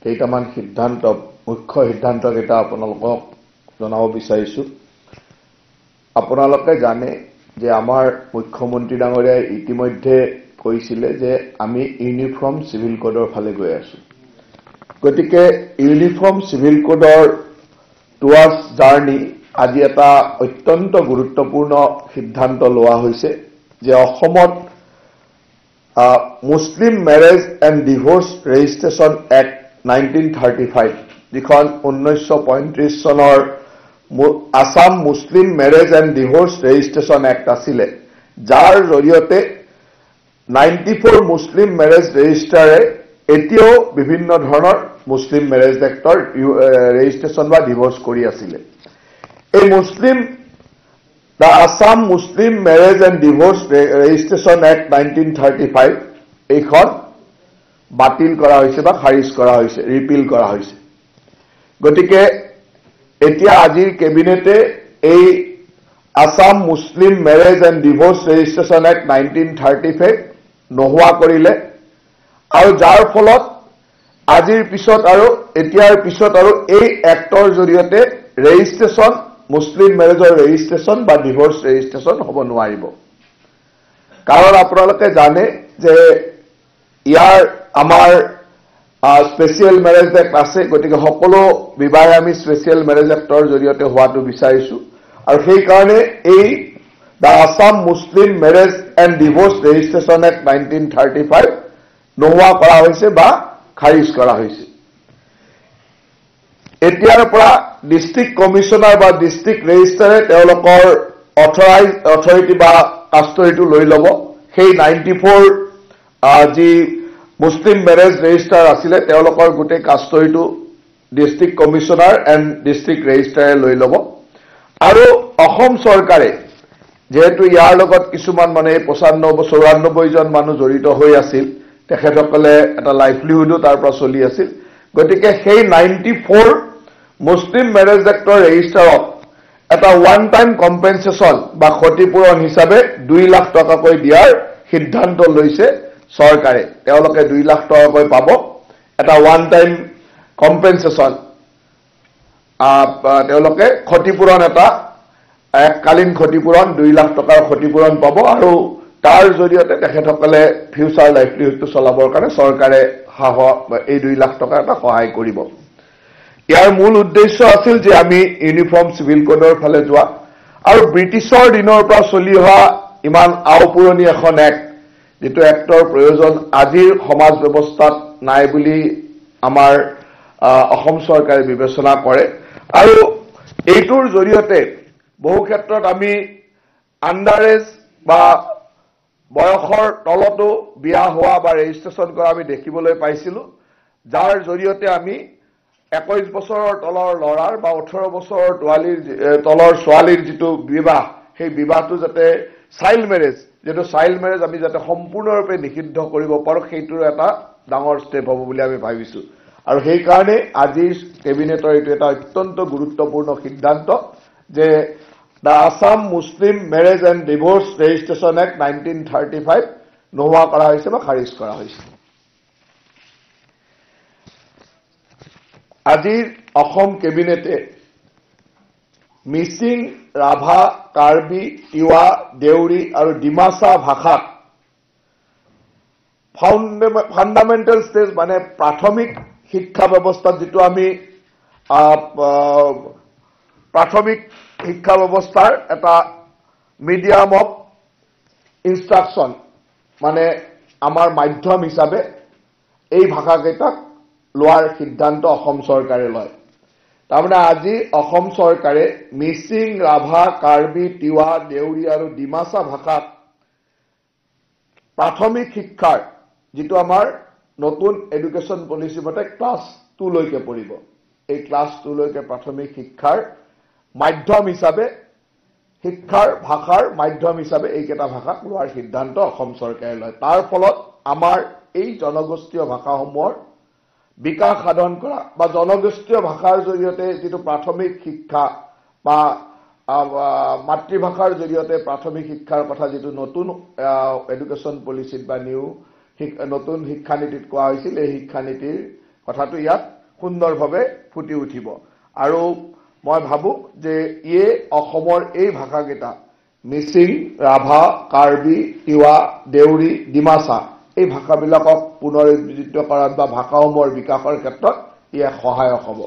কেইটামান সিদ্ধান্ত মুখ্য সিদ্ধান্ত কেইটা আপোনালোকক জনাব বিচাৰিছো। আপোনালোকে জানে যে আমাৰ মুখ্যমন্ত্ৰী ডাঙৰীয়াই ইতিমধ্যে কৈছিলে যে আমি ইউনিফৰ্ম সিভিল কোডৰ ফালে গৈ আছো। গতিকে ইউনিফৰ্ম সিভিল কোডৰ টুৱাৰ্ডছ জাৰ্নি আজি এটা অত্যন্ত গুৰুত্বপূৰ্ণ সিদ্ধান্ত লোৱা হৈছে যে অসমত Muslim marriage and divorce registration act 1935 যিখন 1935 চনৰ Assam Muslim marriage and divorce registration act আছিলে, যাৰ জৰিয়তে 94 মুছলিম মেৰেজ ৰেজিষ্টাৰে এতিয়াও বিভিন্ন ধৰণৰ মুছলিম মেৰেজ এক্টৰ ৰেজিষ্ট্ৰেশ্যন বা ডিভোৰ্চ কৰি আছিলে। এই the Assam Muslim marriage and divorce registration act 1935 এইখন বাতিল কৰা হৈছে বা খাৰিজ কৰা হৈছে, ৰিপিল কৰা হৈছে। গতিকে এতিয়া আজিৰ কেবিনেটে এই Assam Muslim marriage and divorce registration act 1935 নোহোৱা কৰিলে, আৰু যাৰ ফলত আজিৰ পিছত আৰু এতিয়াৰ পিছত আৰু এই এক্টৰ জৰিয়তে ৰেজিষ্ট্ৰেশ্যন মুছলিম মেৰেজৰ ৰেজিষ্ট্ৰেশ্যন বা ডিভোৰ্চ ৰেজিষ্ট্ৰেশ্যন হ'ব নোৱাৰিব। কাৰণ আপোনালোকে জানে যে ইয়াৰ আমাৰ স্পেচিয়েল মেৰেজ এক্ট আছে, গতিকে সকলো বিবাহে আমি স্পেচিয়েল মেৰেজ এক্টৰ জৰিয়তে হোৱাটো বিচাৰিছো, আৰু সেইকাৰণে এই the Assam Muslim marriage and divorce registration act 1935 নোহোৱা কৰা হৈছে বা খাৰিজ কৰা হৈছে। এতিয়াৰ পৰা ডিষ্ট্ৰিক্ট কমিশনাৰ বা ডিষ্ট্ৰিক্ট ৰেজিষ্ট্ৰাৰে তেওঁলোকৰ অথৰিটি বা কাষ্টডিটো লৈ ল'ব। সেই 94 যি মুছলিম মেৰেজ ৰেজিষ্টাৰ আছিলে তেওঁলোকৰ গোটেই কাষ্টডিটো ডিষ্ট্ৰিক্ট কমিশনাৰ এণ্ড ডিষ্ট্ৰিক্ট ৰেজিষ্ট্ৰাৰে লৈ ল'ব। আৰু অসম চৰকাৰে যেহেতু ইয়াৰ লগত কিছুমান মানে 95-94 জন মানুহ জড়িত হৈ আছিল, তেখেতসকলে এটা লাইভলিহুডো তাৰ পৰা চলি আছিল, গতিকে সেই 94 মুছলিম মেৰেজ এক্টৰ ৰেজিষ্টাৰত এটা ওৱান টাইম কম্পেনচেশ্যন বা ক্ষতিপূৰণ হিচাপে 2 লাখ টকাকৈ দিয়াৰ সিদ্ধান্ত লৈছে চৰকাৰে। তেওঁলোকে 2 লাখ টকাকৈ পাব, এটা ওৱান টাইম কম্পেনচেশ্যন, তেওঁলোকে ক্ষতিপূৰণ এটা এককালীন ক্ষতিপূৰণ 2 লাখ টকাৰ ক্ষতিপূৰণ পাব, আৰু তাৰ জৰিয়তে তেখেতসকলে ফিউচাৰ লাইভলিহুডটো চলাবৰ কাৰণে চৰকাৰে এই 2 লাখ টকা এটা সহায় কৰিব। ইয়াৰ মূল উদ্দেশ্য আছিল যে আমি ইউনিফৰ্ম চিভিল কোডৰ ফালে যোৱা, আৰু ব্ৰিটিছৰ দিনৰ পৰা চলি অহা ইমান আওপুৰণি এখন এক্ট, যিটো এক্টৰ প্ৰয়োজন আজিৰ সমাজ ব্যৱস্থাত নাই বুলি আমাৰ অসম চৰকাৰে বিবেচনা কৰে। আৰু এইটোৰ জৰিয়তে বহু ক্ষেত্ৰত আমি আণ্ডাৰেজ বা বয়সৰ তলতো বিয়া হোৱা বা ৰেজিষ্ট্ৰেশ্যন কৰা আমি দেখিবলৈ পাইছিলো, যাৰ জৰিয়তে আমি 21 বছৰৰ তলৰ ল'ৰাৰ বা 18 বছৰৰ তলৰ ছোৱালীৰ যিটো বিবাহ, সেই বিবাহটো যাতে চাইল্ড মেৰেজ আমি যাতে সম্পূৰ্ণৰূপে নিষিদ্ধ কৰিব পাৰোঁ, সেইটোৰ এটা ডাঙৰ ষ্টেপ হ'ব বুলি আমি ভাবিছোঁ। আৰু সেইকাৰণে আজিৰ কেবিনেটৰ এইটো এটা অত্যন্ত গুৰুত্বপূৰ্ণ সিদ্ধান্ত যে the Assam Muslim marriage and divorce registration act 1935 নোহোৱা কৰা হৈছে বা খাৰিজ কৰা হৈছে। আজিৰ অসম কেবিনেটে মিচিং, ৰাভা, কাৰ্বি, তিৱা, দেউৰী আৰু ডিমাচা ভাষাত ফাণ্ডামেণ্টেল ষ্টেজ মানে প্ৰাথমিক শিক্ষা ব্যৱস্থাত, যিটো আমি প্ৰাথমিক শিক্ষা ব্যৱস্থাৰ এটা মিডিয়াম অফ ইনষ্ট্ৰাকশ্যন, মানে আমাৰ মাধ্যম হিচাপে এই ভাষাকেইটাক লোৱাৰ সিদ্ধান্ত অসম চৰকাৰে লয়। তাৰমানে আজি অসম চৰকাৰে মিচিং, ৰাভা, কাৰ্বি, তিৱা, দেউৰী আৰু ডিমাচা ভাষাত প্ৰাথমিক শিক্ষাৰ, যিটো আমাৰ নতুন এডুকেশ্যন পলিচি মতে ক্লাছ 2 লৈকে পঢ়িব, এই ক্লাছ 2 লৈকে প্ৰাথমিক শিক্ষাৰ মাধ্যম হিচাপে, শিক্ষাৰ ভাষাৰ মাধ্যম হিচাপে এইকেইটা ভাষাক লোৱাৰ সিদ্ধান্ত অসম চৰকাৰে লয়। তাৰ ফলত আমাৰ এই জনগোষ্ঠীয় ভাষাসমূহৰ বিকাশ সাধন কৰা বা জনগোষ্ঠীয় ভাষাৰ জৰিয়তে যিটো প্ৰাথমিক শিক্ষা বা মাতৃভাষাৰ জৰিয়তে প্ৰাথমিক শিক্ষাৰ কথা যিটো নতুন এডুকেশ্যন পলিচিত বা নতুন শিক্ষানীতিত কোৱা হৈছিল, এই শিক্ষানীতিৰ কথাটো ইয়াত সুন্দৰভাৱে ফুটি উঠিব আৰু মই ভাবো যে ইয়ে অসমৰ এই ভাষাকেইটা মিচিং ৰাভা কাৰ্বি তিৱা দেউৰী ডিমাছা এই ভাষাবিলাকক পুনৰুজ্জীৱিত কৰাত বা ভাষাসমূহৰ বিকাশৰ ক্ষেত্ৰত ইয়ে সহায়ক হ'ব